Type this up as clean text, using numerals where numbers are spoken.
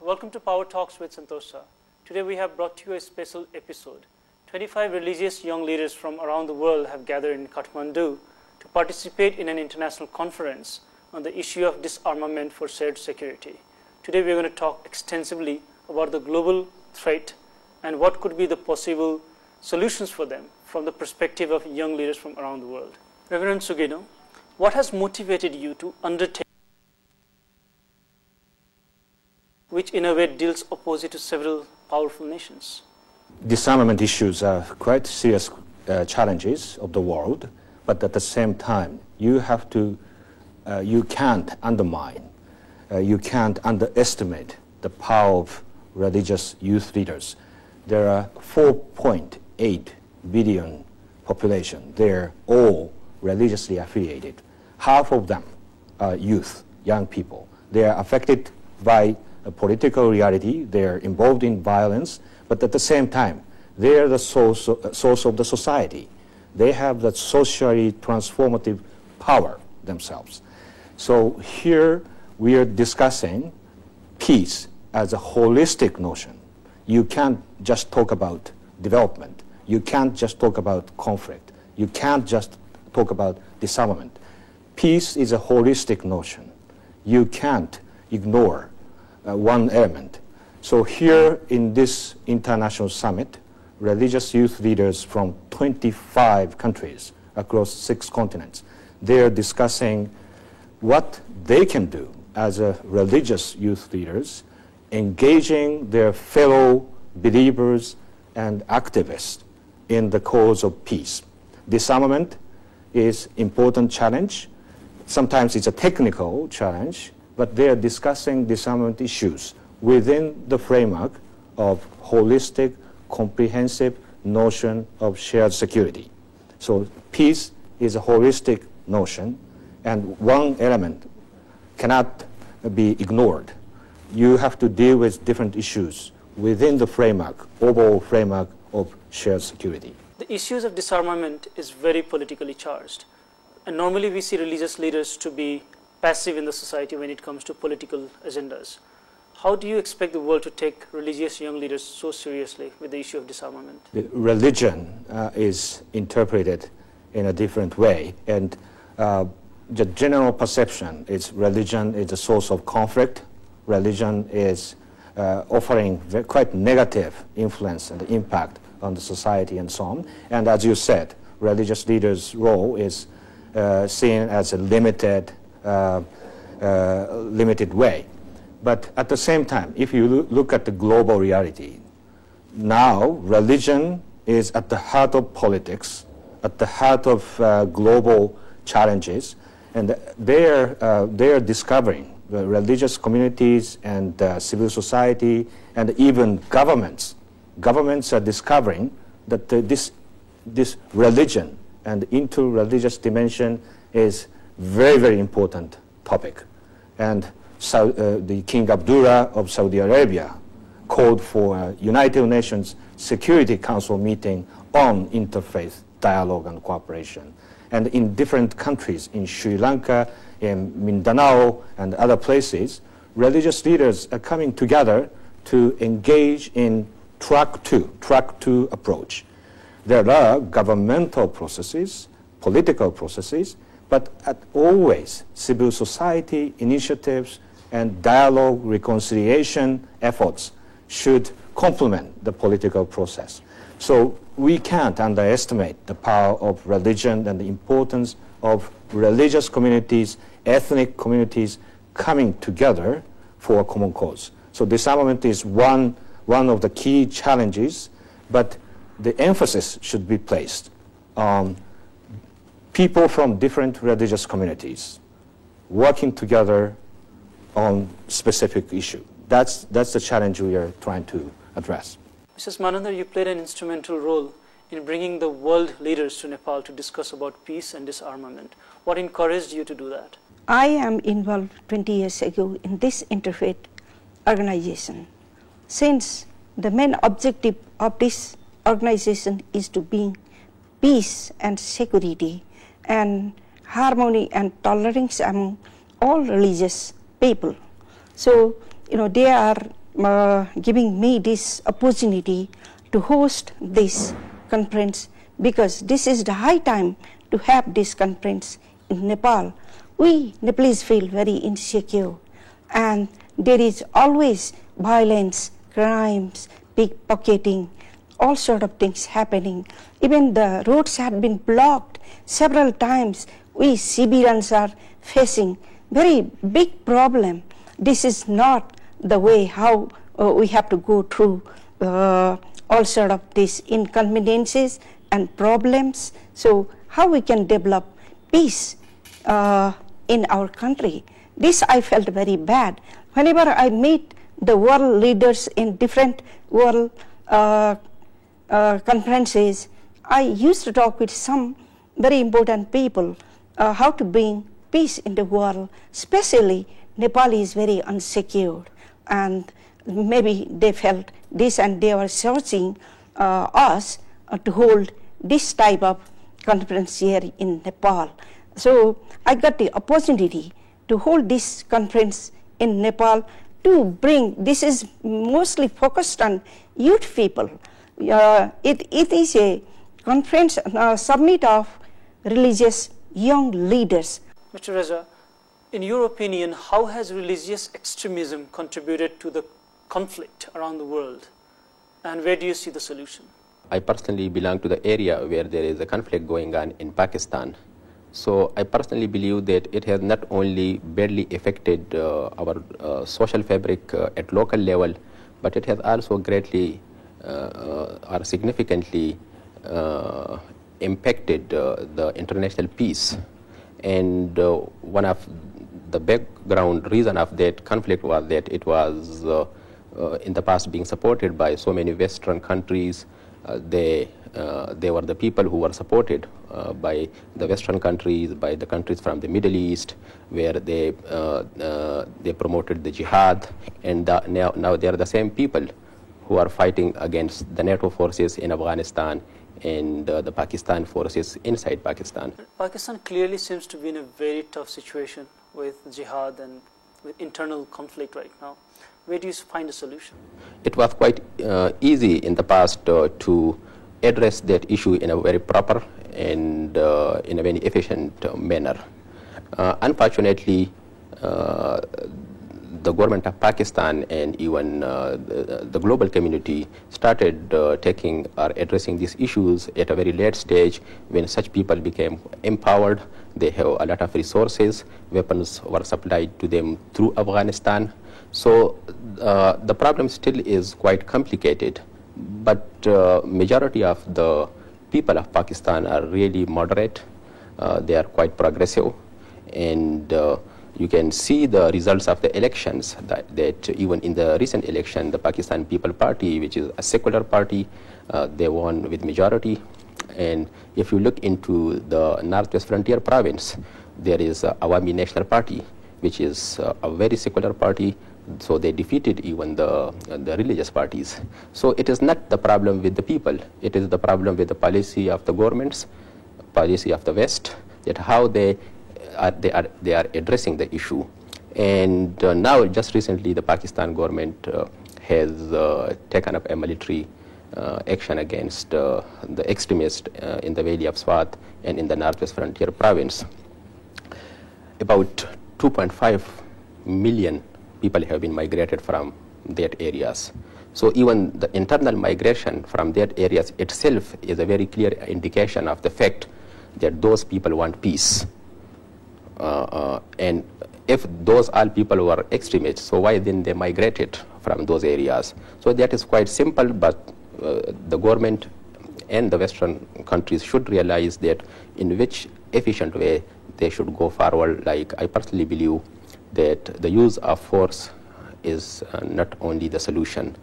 Welcome to Power Talks with Santosha. Today we have brought to you a special episode. 25 religious young leaders from around the world have gathered in Kathmandu to participate in an international conference on the issue of disarmament for shared security. Today we are going to talk extensively about the global threat and what could be the possible solutions for them from the perspective of young leaders from around the world. Reverend Sugeno, what has motivated you to undertake which in a way deals opposite to several powerful nations? Disarmament issues are quite serious challenges of the world, but at the same time, you can't undermine, you can't underestimate the power of religious youth leaders. There are 4.8 billion population. They're all religiously affiliated. Half of them are youth, young people. They are affected by a political reality. They are involved in violence, but at the same time, they are the source of the society. They have that socially transformative power themselves. So here we are discussing peace as a holistic notion. You can't just talk about development. You can't just talk about conflict. You can't just talk about disarmament. Peace is a holistic notion. You can't ignore one element. So here in this international summit, religious youth leaders from 25 countries across 6 continents, they are discussing what they can do as a religious youth leaders, engaging their fellow believers and activists in the cause of peace. Disarmament is an important challenge. Sometimes it's a technical challenge, but they are discussing disarmament issues within the framework of holistic, comprehensive notion of shared security. So peace is a holistic notion, and one element cannot be ignored. You have to deal with different issues within the framework, overall framework of shared security. The issues of disarmament is very politically charged. And normally we see religious leaders to be passive in the society when it comes to political agendas. How do you expect the world to take religious young leaders so seriously with the issue of disarmament? Religion is interpreted in a different way, and the general perception is religion is a source of conflict. Religion is offering quite negative influence and impact on the society and so on. And as you said, religious leaders' role is seen as a limited way. But at the same time, if you look at the global reality, now religion is at the heart of politics, at the heart of global challenges, and they are discovering, the religious communities and civil society and even governments are discovering that this religion and inter-religious dimension is very, very important topic. And the King Abdullah of Saudi Arabia called for a United Nations Security Council meeting on interfaith dialogue and cooperation. And in different countries, in Sri Lanka, in Mindanao, and other places, religious leaders are coming together to engage in track two approach. There are governmental processes, political processes, but always civil society initiatives and dialogue reconciliation efforts should complement the political process. So we can't underestimate the power of religion and the importance of religious communities, ethnic communities coming together for a common cause. So disarmament is one of the key challenges, but the emphasis should be placed on people from different religious communities working together on specific issue. That's the challenge we are trying to address. Mrs. Manandar, you played an instrumental role in bringing the world leaders to Nepal to discuss about peace and disarmament. What encouraged you to do that? I am involved 20 years ago in this interfaith organization. Since the main objective of this organization is to bring peace and security and harmony and tolerance among all religious people. So, they are giving me this opportunity to host this conference, because this is the high time to have this conference in Nepal. We Nepalese feel very insecure, and there is always violence, crimes, pickpocketing, all sort of things happening. Even the roads have been blocked several times. We civilians are facing very big problem. This is not the way how we have to go through all sort of these inconveniences and problems. So how we can develop peace in our country? This I felt very bad. Whenever I meet the world leaders in different world conferences, I used to talk with some very important people how to bring peace in the world. Especially Nepal is very unsecured, and maybe they felt this and they were searching us to hold this type of conference here in Nepal. So I got the opportunity to hold this conference in Nepal to bring, this is mostly focused on youth people. It is a conference, summit of religious young leaders. Mr. Reza, in your opinion, how has religious extremism contributed to the conflict around the world, and where do you see the solution? I personally belong to the area where there is a conflict going on in Pakistan. So I personally believe that it has not only badly affected our social fabric at local level, but it has also greatly or significantly impacted the international peace. And one of the background reason of that conflict was that it was in the past being supported by so many Western countries. They were the people who were supported by the Western countries, by the countries from the Middle East, where they promoted the jihad, and now they are the same people who are fighting against the NATO forces in Afghanistan and the Pakistan forces inside Pakistan. Pakistan clearly seems to be in a very tough situation with jihad and with internal conflict right now. Where do you find a solution? It was quite easy in the past to address that issue in a very proper and in a very efficient manner. Unfortunately, the government of Pakistan and even the global community started taking or addressing these issues at a very late stage, when such people became empowered. They have a lot of resources. Weapons were supplied to them through Afghanistan. So the problem still is quite complicated, but majority of the people of Pakistan are really moderate. They are quite progressive, and you can see the results of the elections, that even in the recent election, the Pakistan People Party, which is a secular party, they won with majority. And if you look into the Northwest Frontier province, there is Awami National Party, which is a very secular party. So they defeated even the religious parties. So it is not the problem with the people. It is the problem with the policy of the governments, policy of the West, that how they are addressing the issue. And now, just recently, the Pakistan government has taken up a military action against the extremists in the Valley of Swat and in the Northwest Frontier province. About 2.5 million people have been migrated from that areas. So even the internal migration from that areas itself is a very clear indication of the fact that those people want peace. And if those all people were extremists, so why then they migrated from those areas? So that is quite simple, but the government and the Western countries should realize that in which efficient way they should go forward. Like, I personally believe that the use of force is not only the solution,